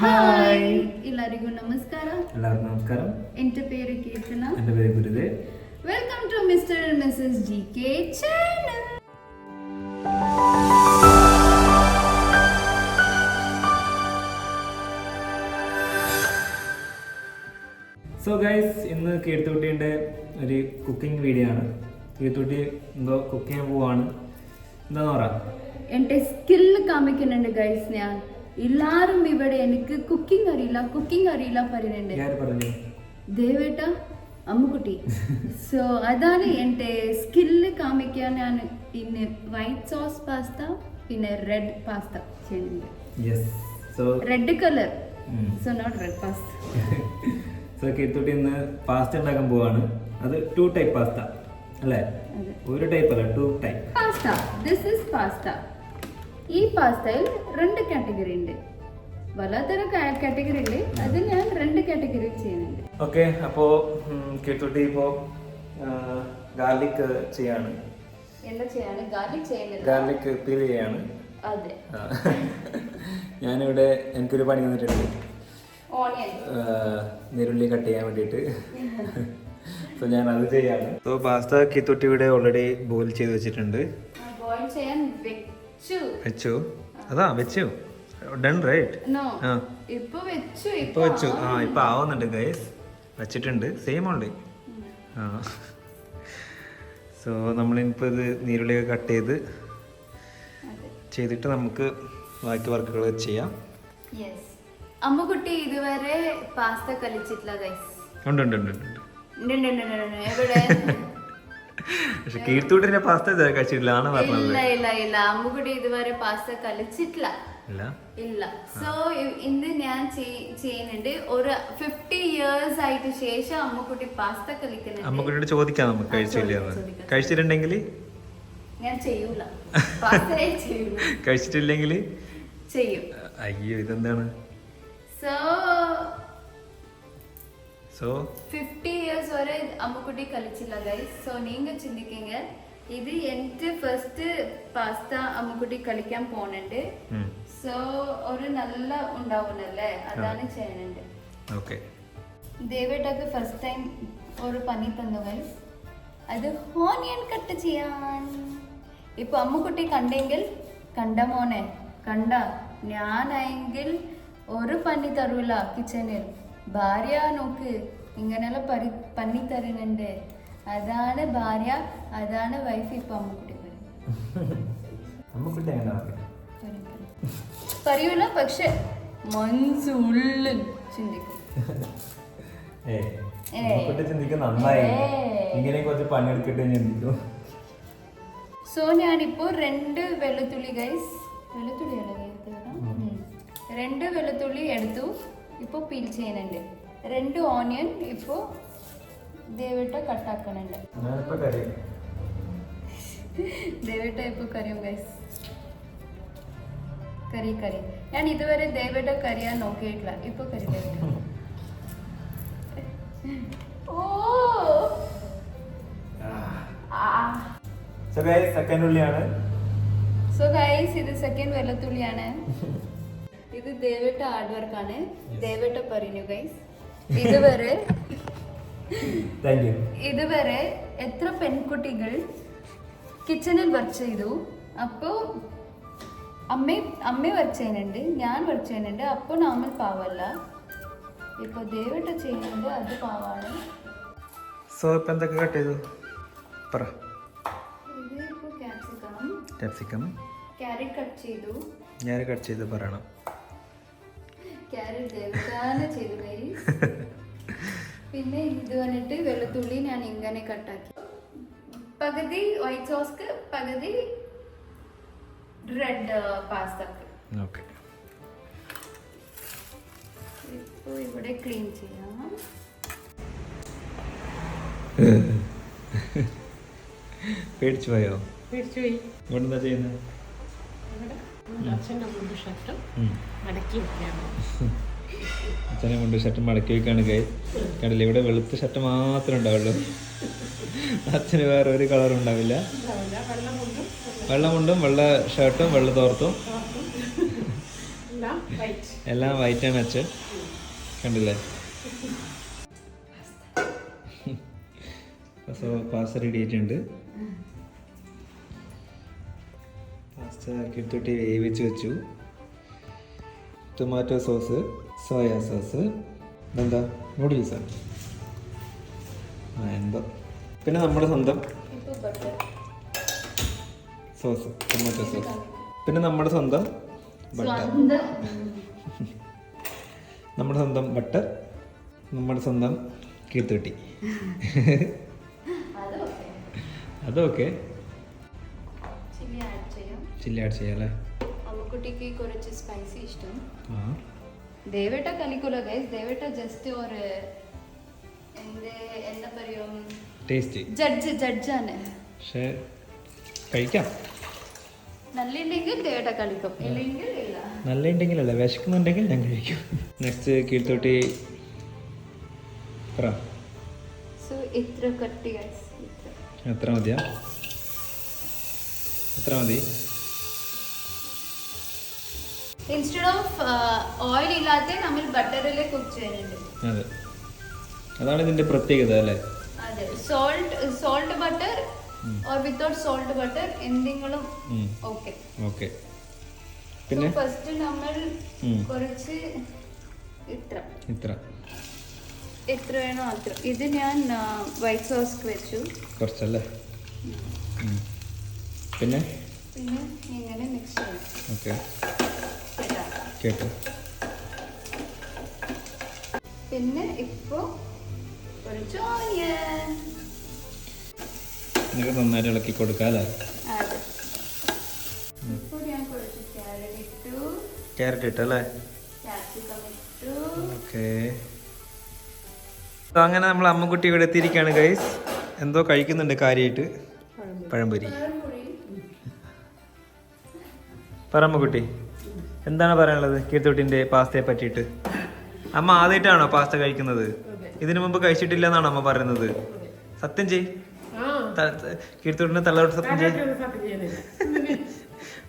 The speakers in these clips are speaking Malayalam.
ഹായ് എല്ലാവർക്കും നമസ്കാരം. നമസ്കാരം. എൻ്റെ പേര് കീർത്തന. എൻ്റെ പേര് Gurudev. Welcome to mister and missus GK channel. So guys, ഇന്ന് കീർത്തുട്ടിയുടെ ഒരു കുക്കിംഗ് വീഡിയോ ആണ്. കീർത്തുട്ടി എന്തോ കുക്ക് ചെയ്യാൻ പോവാണ്. എന്താന്ന് പറ? എൻ്റെ സ്കില്ല് കാണിക്കുന്നുണ്ട് ഗൈസ്. ഞാൻ എല്ലാവരും ഇവിടെ എനിക്ക് കുക്കിംഗ് അറിയില്ല പറയുന്നുണ്ട്. പറഞ്ഞു ദേവേട്ട അമ്മുക്കുട്ടി. സോ അതാണ് എൻ്റെ സ്കില്ല് കാണിക്കാൻ ഞാൻ ഇന്ന് വൈറ്റ് സോസ് പാസ്ത പിന്നെ റെഡ് പാസ്ത ചെയ്യുന്നുണ്ട്. Red colour, so not red pasta. So Keerthutty ഇന്ന് പാസ്ത ഉണ്ടാക്കാൻ പോവാണ്. അത് 2 ടൈപ്പ് പാസ്ത അല്ലേ? ഒരു ടൈപ്പ് അല്ല, 2 type pasta. This is pasta. ഈ പാസ്തയിൽ 2 കാറ്റഗറി ഉണ്ട്. പലതരം കാറ്റഗറി ഉണ്ട്. അത് ഞാൻ 2 കാറ്റഗറി ചെയ്യുന്നുണ്ട്. ഓക്കെ, അപ്പോൾ കീർത്തുട്ടി ഇപ്പോൾ ഗാർലിക് ചെയ്യാണ്. എന്താ ചെയ്യാണ്? ഗാർലിക് ചെയ്യുന്നത്. ഗാർലിക് പീൽ ചെയ്യാണ്. അതെ. ഞാനിവിടെ എനിക്കൊരു പണി വന്നിട്ടുണ്ട്. ഓണിയൻ നീരുള്ളി കട്ട് ചെയ്യാൻ വേണ്ടിയിട്ട്. സോ ഞാൻ അത് ചെയ്യാണ്. സോ പാസ്ത കീർത്തുട്ടി ഇവിടെ ഓൾറെഡി ബോയിൽ ചെയ്ത് വെച്ചിട്ടുണ്ട്. ബോയിൽ ചെയ്യാൻ വെച്ചു. അതാ വെച്ചു. Done right? ഇപ്പൊ വെച്ചു. ഇപ്പൊ ആവുന്നുണ്ട് ഗൈസ്. വെച്ചിട്ടുണ്ട്. Same only. സോ നമ്മളിപ്പോൾ ഇത് നീരുള്ളിയൊക്കെ കട്ട് ചെയ്തിട്ട് നമുക്ക് ബാക്കി വർക്കുകൾ ചെയ്യാം. അമ്മുക്കുട്ടി ഇതുവരെ പാസ്ത കളിച്ചിട്ടില്ല ഗൈസ്. ഉണ്ട്. പക്ഷെ കീർത്തൂട്ടിന്റെ പാസ്ത കഴിച്ചിട്ടില്ല ആണ് പറഞ്ഞത്. ഇല്ല അമ്മുക്കുട്ടി ഇതുവരെ പാസ്ത കളിച്ചിട്ടില്ല. ഇല്ല. സോ ഇന്ന് ഞാൻ ചെയ്യുന്നുണ്ട്. ഒരു 50 years ആയിട്ട് ശേഷം അമ്മുക്കുട്ടി പാസ്ത കളിക്കുന്നുണ്ട്. അമ്മുക്കുട്ടിയോട് ചോദിക്കാം നമുക്ക് കഴിച്ചിട്ടുണ്ടെങ്കിൽ. ഞാൻ ചെയ്യൂല. കഴിച്ചിട്ടില്ലെങ്കിൽ ചെയ്യും. അയ്യോ, ഇതെന്താണ്? സോ 50 years വരെ അമ്മുക്കുട്ടി കളിച്ചില്ല ഗൈസ്. സോ നീങ്ക ചിന്തിക്കീങ്ക ഇത് എൻ്റെ ഫസ്റ്റ് പാസ്ത അമ്മുക്കുട്ടി കളിക്കാൻ പോണുണ്ട്. സോ ഒരു നല്ല ഉണ്ടാവുന്നല്ലേ, അതാണ് ചെയ്യുന്നുണ്ട്. ഓക്കെ. ദേവേട്ടക്ക് ഫസ്റ്റ് ടൈം ഒരു പണി തന്നു ഗൈസ്. അത് ഓണിയൻ കട്ട് ചെയ്യാൻ. ഇപ്പൊ അമ്മുക്കുട്ടി കണ്ടെങ്കിൽ കണ്ട മോനെ കണ്ട. ഞാനെങ്കിൽ ഒരു പണി തരൂല കിച്ചണിൽ. ഭാര്യ നോക്ക് ഇങ്ങനെയുള്ള പണി തരുന്നുണ്ട്. അതാണ് ഭാര്യ, അതാണ് വൈഫ്. ഇപ്പൊ അമ്മുക്കുട്ടി പറയൂല, പക്ഷെ മനസ്സുള്ളിൽ ചിന്തിക്കും. സോ ഞാനിപ്പോ 2 വെളുത്തുള്ളി ഗൈസ്, 2 വെളുത്തുള്ളി എടുത്തു. ഇപ്പൊ പീൽ ചെയ്യുന്നുണ്ട്. 2 ഓണിയൻ ഇപ്പൊ ദേവേട്ട കട്ടാക്കുന്നുണ്ട്. ദേവേട്ട ഇപ്പൊ കറിയും ഗൈസ്. കറി ഞാൻ ഇതുവരെ ദേവേട്ട കറിയാൻ നോക്കിയിട്ടില്ല. ഇപ്പൊ കറി ദേവേട്ട. സോ ഗൈസ് ഇത് സെക്കൻഡ് വെളുത്തുള്ളിയാണ്. ഇത് ദേവേട്ട ഹാർഡ് വർക്കാണ്. ദേവേട്ട പറഞ്ഞു ഗൈസ്. ഇതുവരെ എത്ര പെൺകുട്ടികൾ കിച്ചണിൽ വർക്ക് ചെയ്തു. അപ്പോൾ അമ്മ വർക്ക് ചെയ്യുന്നുണ്ട്, ഞാൻ വർക്ക് ചെയ്യുന്നുണ്ട്. അപ്പോൾ നമ്മൾ പാവല്ല. ഇപ്പോൾ ദേവേട്ട ചെയ്യുന്നുണ്ട്, അത് പാവാണ്. സോ ഇപ്പം എന്തൊക്കെ കട്ട് ചെയ്തു പറ. ഇത് ഇപ്പോൾ ക്യാപ്സിക്കം, ക്യാരറ്റ് കട്ട് ചെയ്തു. ഞാൻ കട്ട് ചെയ്ത് പറയണം. ക്യാരറ്റ് ദേവേട്ടാണ് ചെയ്തു ഗൈസ്. പിന്നെ ഇത് വന്നിട്ട് വെളുത്തുള്ളി ഞാൻ ഇങ്ങനെ കട്ടാക്കി. പകുതി വൈറ്റ് സോസ്ക്ക്, പകുതി റെഡ് പാസ്തക്ക്. ഓക്കെ. ഇപ്പോൾ ഇവിടെ ക്ലീൻ ചെയ്യാം. പേടിച്ചു പോയോ? ഇവിടെ എന്താ ചെയ്യുന്നത്? അച്ഛനെ കൊണ്ട് ഷർട്ട് മടക്കി വെക്കാണ് ഗൈസ്. കണ്ടില്ല, ഇവിടെ വെളുത്ത ഷർട്ട് മാത്രമേ ഉണ്ടാവുള്ളൂ. അച്ഛന് വേറെ ഒരു കളർ ഉണ്ടാവില്ല. വെള്ള മുണ്ടും വെള്ള ഷർട്ടും വെള്ള തോർത്തും എല്ലാം വൈറ്റാണ് അച്ഛൻ കണ്ടില്ലേ. സോ പാസ്ത റെഡി ആയിട്ടുണ്ട്. പാസ്ത കിട്ടിട്ട് വേവിച്ച് വെച്ചു. ടൊമാറ്റോ സോസ്, സോയാ സോസ്, എന്താ നൂഡിൽസ് എന്തോ, പിന്നെ നമ്മുടെ സ്വന്തം സോസ്, ടൊമാറ്റോ സോസ്, പിന്നെ നമ്മുടെ സ്വന്തം ബട്ടർ, നമ്മുടെ സ്വന്തം ബട്ടർ, നമ്മുടെ സ്വന്തം കീർത്തുട്ടി. അതൊക്കെ ചില്ലി ആഡ് ചെയ്യാം അല്ലേ. അമ്മുക്കുട്ടിക്ക് കുറച്ച് സ്പൈസി ഇഷ്ടം. ദേവേട്ട കളിക്കൂല ഗൈസ്. ദേവേട്ട ജസ്റ്റ് ഒരു എന്താ പറയും, ടേസ്റ്റ് ജഡ്ജാണ്. പക്ഷേ കഴിക്കാം. നല്ലുണ്ടെങ്കിൽ ദേവേട്ട കളിക്കും, ഇല്ലെങ്കിൽ ഇല്ല. നല്ലുണ്ടെങ്കിലല്ല, വിശക്കുന്നുണ്ടെങ്കിൽ ഞാൻ കഴിക്കും. നെക്സ്റ്റ് കീഴ്ത്തോട്ടി പറ. സോ ഇത്ര കട്ടി ഗൈസ്. എത്ര മതിയാ? എത്ര മതി? ഇൻസ്റ്റെഡ് ഓഫ് ഓയിൽ ഇല്ലാത്ത നമ്മൾ ബട്ടറിൽ കുക്ക് ചെയ്യുന്നുണ്ട്. അതെ, അതാണ് ഇതിന്റെ പ്രത്യേകത അല്ലേ. അതെ, salt butter or without salt butter എന്തെങ്കിലും ഓക്കെ. ഓക്കെ, പിന്നെ ഫസ്റ്റ് നമ്മൾ കുറച്ച് എത്ര വേണോ അത്ര. ഇത് ഞാൻ വൈറ്റ് സോസ് വെച്ചു കുറച്ചല്ലേ. പിന്നെ ഇങ്ങനെ മിക്സ് ചെയ്യണം. ഓക്കെ, കേട്ടോ. പിന്നെ ഇപ്പോ കുറച്ച് ഓനിയൻ നിങ്ങൾക്ക് നന്നായിട്ട് ഇളക്കി കൊടുക്കാം അല്ലേ. അതെ, ഇപ്പോൾ ഞാൻ കുറച്ച് ക്യാരറ്റ് ഇട്ടല്ലേ. ക്യാപ്സിക്കം ഇട്ടു. ഓക്കെ, അങ്ങനെ നമ്മൾ അമ്മക്കുട്ടി ഇവിടെ എത്തിയിരിക്കുകയാണ് ഗൈസ്. എന്തോ കഴിക്കുന്നുണ്ട് കാര്യമായിട്ട്. പഴംപൊരി. പറ അമ്മക്കുട്ടി, എന്താണ് പറയാനുള്ളത് കീർത്തുട്ടിൻ്റെ പാസ്തയെ പറ്റിയിട്ട്? അമ്മ ആദ്യമായിട്ടാണോ പാസ്ത കഴിക്കുന്നത്? ഇതിനു മുമ്പ് കഴിച്ചിട്ടില്ല എന്നാണോ അമ്മ പറയുന്നത്? സത്യം ചെയ്. കീർത്തുട്ടിന്റെ തള്ളോട്ട് സത്യം ചെയ്.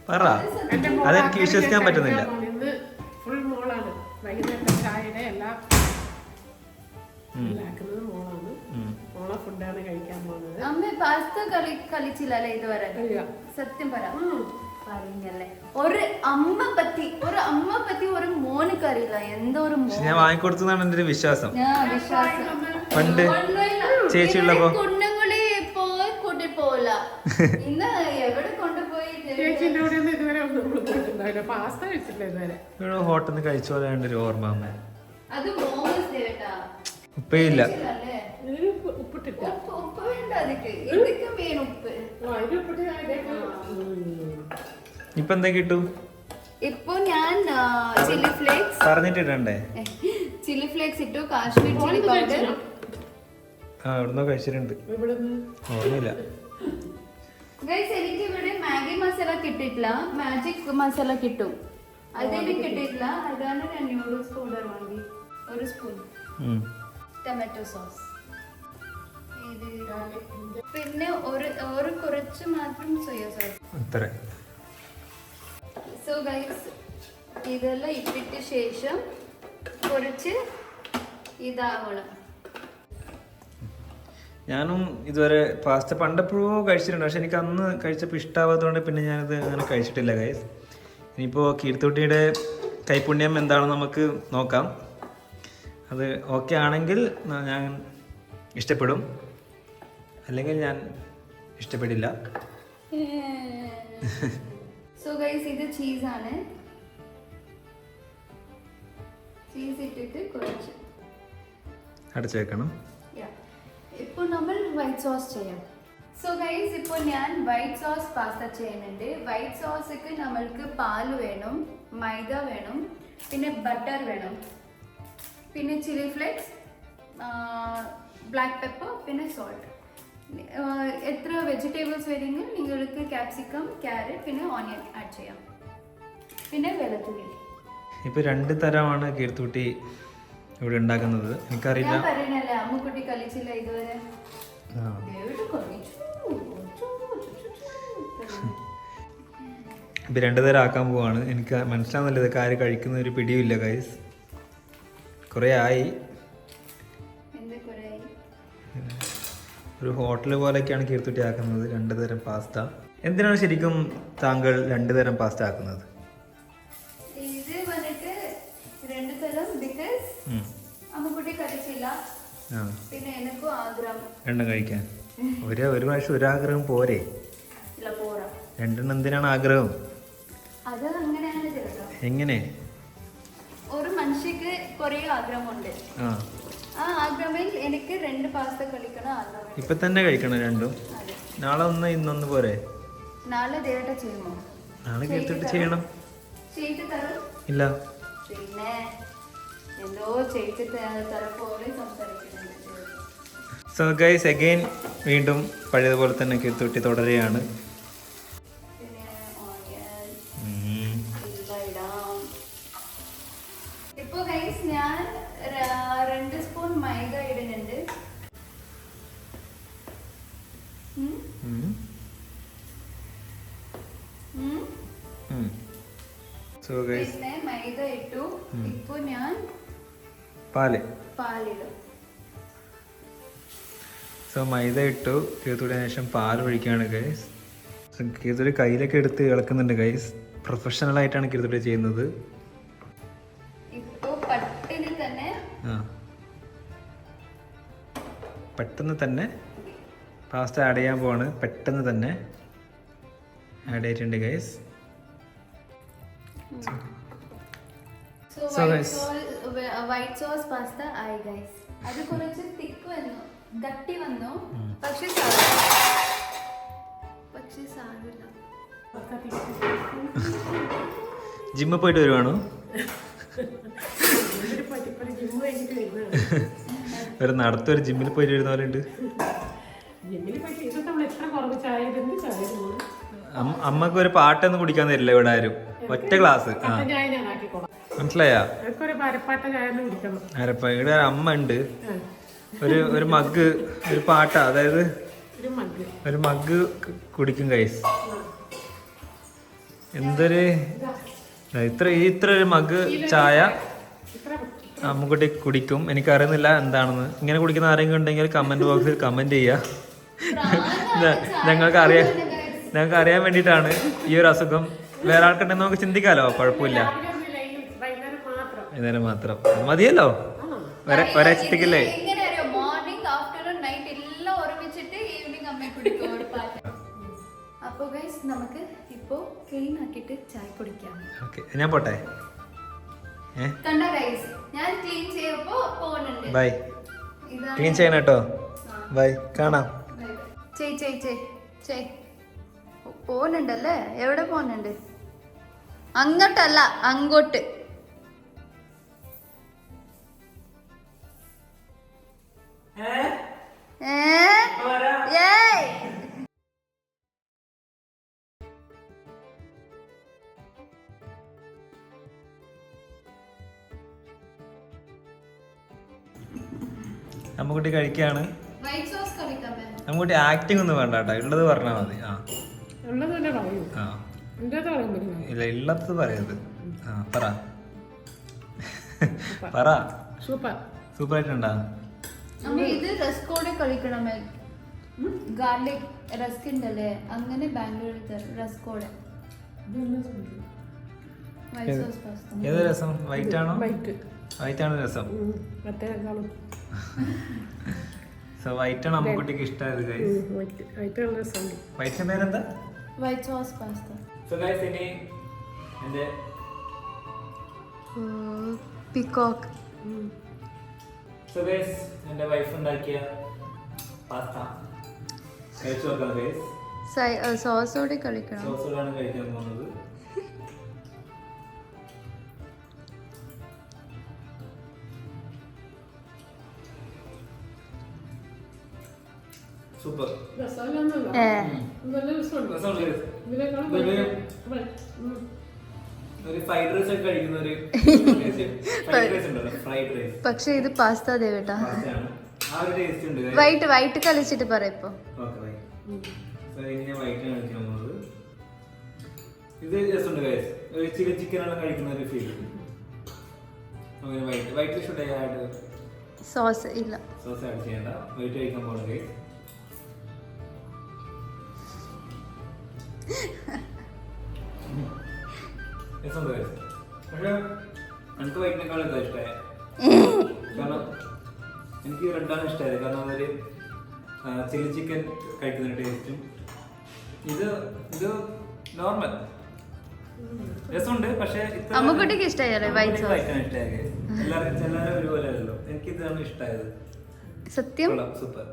പറ, അതെനിക്ക് വിശ്വസിക്കാൻ പറ്റുന്നില്ല. അമ്മ പാസ്ത കളിച്ചില്ലല്ലേ ഇതുവരെ? സത്യം പറ. പറഞ്ഞല്ലേ, ഒരു അമ്മ പറ്റി ഒരു മോനക്ക് അറിയില്ല. എന്തോ ഒരു ഞാൻ വാങ്ങിക്കൊടുത്തതാണ് എന്റെ ഒരു വിശ്വാസം. പണ്ട് ചേച്ചിയുള്ളപ്പോ കുന്നംകുളി പോയി കൂട്ടി പോല. ഇന്ന് എവിടെ കൊണ്ടുപോയി ഹോട്ടലിൽ കഴിച്ച പോലെ ഒരു ഓർമ്മ. അമ്മ അത് മോമോസ് ദേട്ടാ. ഉപ്പയില്ല. ഉപ്പ് വേണ്ട, അതിക്ക് ഇതൊക്കെ മെയിൻ ഉപ്പ്. ഇപ്പൊ എന്താ കിട്ടും? ഇപ്പൊ ഞാൻ ചില്ലി ഫ്ലേക്സ് പറഞ്ഞിട്ടിടണ്ടേ? ചില്ലി ഫ്ലേക്സ് ഇട്ടു, കാശ്മീർ ചില്ലി പൗഡർ. എവിടുന്നോ കഴിച്ചിട്ടുണ്ട്, ഓർമ്മയില്ല. ഗൈസ്, എനിക്ക് ഇവിടെ മാഗി മസാല കിട്ടിയിട്ടില്ല, മാജിക് മസാല കിട്ടും. അതെനിക്ക് കിട്ടിയിട്ടില്ല. അതാണ് ഞാൻ നൂഡിൽസ് പൗഡർ വാങ്ങി. ഒരു സ്പൂൺ ടൊമാറ്റോ സോസ്, പിന്നെ ഒരു കുറച്ച് മാത്രം സോയ സോസ്. സോ ഗൈസ്, ഇതെല്ലാം ഇട്ടിട്ട് ശേഷം കുറച്ച് ഇതാവണം. ഞാനും ഇതുവരെ പാസ്ത പണ്ടെപ്പോഴോ കഴിച്ചിട്ടുണ്ട്, പക്ഷെ എനിക്ക് അന്ന് കഴിച്ചപ്പോൾ ഇഷ്ടമാവാത്തതുകൊണ്ട് പിന്നെ ഞാനത് അങ്ങനെ കഴിച്ചിട്ടില്ല ഗൈസ്. ഇനിയിപ്പോൾ കീർത്തുട്ടിയുടെ കൈപുണ്യം എന്താണെന്ന് നമുക്ക് നോക്കാം. അത് ഓക്കെ ആണെങ്കിൽ ഞാൻ ഇഷ്ടപ്പെടും, അല്ലെങ്കിൽ ഞാൻ ഇഷ്ടപ്പെടില്ല. സോ ഗൈസ്, ഇത് ചീസാണ്. ചീസ് ഇട്ടിട്ട് കുറച്ച് അടച്ചു വെക്കണം. ഇപ്പോൾ നമ്മൾ വൈറ്റ് സോസ് ചെയ്യാം. സോ ഗൈസ്, ഇപ്പോൾ ഞാൻ വൈറ്റ് സോസ് പാസ്ത ചെയ്യുന്നുണ്ട്. വൈറ്റ് സോസിക്ക് നമ്മൾക്ക് പാല് വേണം, മൈദ വേണം, പിന്നെ ബട്ടർ വേണം, പിന്നെ ചില്ലി ഫ്ലേക്സ്, ബ്ലാക്ക് പെപ്പർ, പിന്നെ സോൾട്ട്. എത്ര വെജിറ്റബിൾസ് വേണമെങ്കിൽ നിങ്ങൾക്ക് ക്യാപ്സിക്കം, ക്യാരറ്റ്, പിന്നെ ഓണിയൻ ആഡ് ചെയ്യാം, പിന്നെ വെളുത്തുള്ളി. ഇപ്പൊ 2 തരമാണ് കീർത്തുട്ടി ഇവിടെ ഉണ്ടാക്കുന്നത്. എനിക്കറിയില്ല. ഞാൻ പറയുന്നല്ലേ, അമ്മുക്കുട്ടി കളിച്ചില്ല ഇതുവരെ. ഇപ്പം 2 തരം ആക്കാൻ പോവാണ്. എനിക്ക് മനസ്സിലാവുന്നില്ല ഇതൊക്കെ ആര് കഴിക്കുന്ന ഒരു പിടിയുമില്ല ഗൈസ്. കുറേ ആയി. ഒരു ഹോട്ടൽ പോലെയൊക്കെയാണ് കീർത്തുട്ടി ആക്കുന്നത് 2 തരം പാസ്ത. എന്തിനാണ് ശരിക്കും താങ്കൾ 2 തരം പാസ്ത ആക്കുന്നത്? ഇത് വന്നിട്ട് 2 തരം ബിക്കോസ് അമ്മക്കുട്ടി കഴിച്ചില്ല, പിന്നെ എനിക്കും ആഗ്രഹം രണ്ടും കഴിക്കാൻ. ഒരു പ്രാവശ്യം ഒരാഗ്രഹം പോരെ? ഇല്ല, പോരാ. 2 എന്തിനാണ് ആഗ്രഹം? അത് അങ്ങനെയാണ് ചെറുപ്പം. എങ്ങനെ? ഒരു മനുഷ്യക്ക് കുറേ ആഗ്രഹമുണ്ട്. ആ ആഗ്രഹമിൽ എനിക്ക് 2 പാസ്ത കഴിക്കണം ആഗ്രഹം. ഇപ്പൊ തന്നെ കഴിക്കണം 2ഉം? നാളെ ഒന്ന് ഇന്നൊന്ന് പോരെ? നാളെ ദേവട്ട ചെയ്യുമോ? നാളെ കീർത്തിട്ട് ചെയ്യണം. ചെയ്ത് തരും? ഇല്ല. പിന്നെ എന്തോ ചെയ്ത് തരപ്പോലെ സംസാരിക്കുന്നുണ്ട്. സോ ഗൈസ് അഗൈൻ വീണ്ടും പഴയതുപോലെ തന്നെ കീർത്തുട്ടി തുടരുകയാണ്. പിന്നെ ഇടാം. ഇപ്പൊ ഗൈസ് ഞാൻ 2 സ്പൂൺ മൈദ ഇടുന്നുണ്ട്. പിന്നെ മൈദ ഇട്ടു. ഇപ്പൊ ഞാൻ പാലിടും. സോ മൈദ ഇട്ടു. കീർത്തുടിന് ശേഷം പാൽ ഒഴിക്കുകയാണ് ഗൈസ്. കീർത്തുടി കയ്യിലൊക്കെ എടുത്ത് ഇളക്കുന്നുണ്ട് ഗൈസ്. പ്രൊഫഷണൽ ആയിട്ടാണ് കീർത്തുടി ചെയ്യുന്നത്. പെട്ടെന്ന് തന്നെ പാസ്ത ആഡ് ചെയ്യാൻ പോവാണ്. പെട്ടെന്ന് തന്നെ ആഡ് ചെയ്തിട്ടുണ്ട് ഗൈസ്. വൈറ്റ് സോസ് പാസ്ത ആയി ഗൈസ്. അത് കുറച്ച് തിക്ക് വന്നു, ഗട്ടി വന്നു. പക്ഷെ സാധില്ല. ജിമ്മിൽ പോയിട്ട് വരുവാണോ? ഒരു നടത്തൊരു ജിമ്മിൽ പോയിട്ട് വരുന്ന പോലെ ഉണ്ട്. അമ്മക്ക് ഒരു പാട്ടൊന്നും കുടിക്കാൻ തരില്ല ഇവിടെ ആരും. ഒറ്റ ഗ്ലാസ്. മനസ്സിലായാ? അരപ്പ ഇവിടെ അമ്മ ഉണ്ട്. ഒരു മഗ്, ഒരു പാട്ട, അതായത് ഒരു മഗ് കുടിക്കും ഗൈസ്. എന്തൊരു ഇത്ര ഒരു മഗ് ചായ അമ്മുക്കുട്ടി കുടിക്കും. എനിക്കറിയുന്നില്ല എന്താണെന്ന്. ഇങ്ങനെ കുടിക്കുന്ന ആരെങ്കിലും ഉണ്ടെങ്കിൽ കമന്റ് ബോക്സിൽ കമന്റ് ചെയ്യുക. ഞങ്ങൾക്ക് അറിയാൻ വേണ്ടിയിട്ടാണ് ഈ ഒരു അസുഖം. വേറെ ആൾക്കുണ്ടെങ്കിൽ നമുക്ക് ചിന്തിക്കാലോ, കുഴപ്പമില്ല. വൈകുന്നേരം മാത്രം മതിയല്ലോ. ഒരേ മോർണിംഗ് ആഫ്റ്റർനൂൺ നൈറ്റ് എല്ലാം ഒരുമിച്ചിട്ട് ഈവനിങ് അമ്മ കുടിക്കും. അപ്പൊ ഗൈസ് നമുക്ക് ഇപ്പോ ക്ലീൻ ആക്കിയിട്ട് ചായ കുടിക്കാം. ഓക്കേ, ഞാൻ പോട്ടെ. കണ്ട ഗൈസ്, ഞാൻ ക്ലീൻ ചെയ്യപ്പോ പോകുന്നുണ്ട്. ബൈ. ക്ലീൻ ചെയ്യണം കേട്ടോ. ബൈ, കാണാം. പോകുന്നുണ്ടല്ലേ? എവിടെ പോകുന്നുണ്ട്? അങ്ങോട്ടല്ല, അങ്ങോട്ട്. അമ്മുക്കുട്ടി കഴിക്കാണ്. അമ്മുക്കുട്ടി ആക്ടിങ് ഒന്നും വേണ്ട കേട്ടോ, ഉള്ളത് പറഞ്ഞാൽ മതി. ഇല്ല, ഇള്ളത് പറയത്. പറ. സൂപ്പർ ആയിട്ടുണ്ടാ? ഇത് റസ്കോടെ കഴിക്കണമേ. ഗാർലിക് റസ്ക് ഉണ്ടല്ലേ, അങ്ങനെ ബാംഗ്ലൂരിൽ റസ്കോടെ. ഏത് രസം? വൈറ്റ് ആണോ? വൈറ്റ് ആണ് രസം. സോ വൈറ്റ് ആണ് അമ്മുക്കുട്ടിക്ക് ഇഷ്ടമായത് ഗൈസ്. വൈറ്റിന്റെ പേരെന്താ? White sauce pasta. So guys ഇനി എൻ്റെ പീകോക്ക്. സോ ഗൈസ് എൻ്റെ വൈഫ് ഉണ്ടാക്കിയ പാസ്ത കഴിച്ചു നോക്കാം ഗൈസ്. സോസോടെ കഴിക്കണം. സോസോടാണ് കഴിക്കാൻ പോകുന്നത്. സൂപ്പർ. പക്ഷെ ഇത് പാസ്ത ദേവേട്ടാ. വൈറ്റ് കളിച്ചിട്ട് പറ. ഇപ്പൊ ഇത് രസമുണ്ട് guys. ഒരു ചില്ലി ചിക്കൻ എല്ലാം കഴിക്കുന്ന ഒരു ഫീൽ. അങ്ങനെ വൈറ്റ് ഷുഡ് ആഡ് സോസ് ഇല്ല, സോസ് ആഡ് ചെയ്യണ്ട. വൈറ്റ് കഴിക്കാൻ പോകണം guys. രസമുണ്ട് guys. പക്ഷേ എനിക്ക് വൈറ്റിനേക്കാളും എന്താ ഇഷ്ടമായ, കാരണം എനിക്ക് റെഡാണ് ഇഷ്ടമായത്. കാരണം അതൊരു ചില്ലി ചിക്കൻ കഴിക്കുന്ന ടേസ്റ്റും ഇത് നോർമൽ രസമുണ്ട്. പക്ഷേ അമ്മക്കുട്ടിക്ക് ഇഷ്ടമായല്ലേ വൈറ്റ് സോസ്? എല്ലാവരും ഒരുപോലെ അല്ലല്ലോ. എനിക്ക് ഇതാണ് ഇഷ്ടമായത്. സത്യം സൂപ്പർ.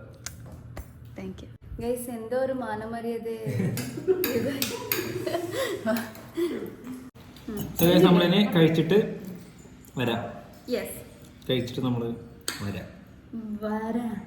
Thank you guys. എന്തോ ഒരു മാനമര്യാദ. നമ്മളിനി കഴിച്ചിട്ട് വരാം. യെസ്, കഴിച്ചിട്ട് നമ്മൾ വരാം. വരാം.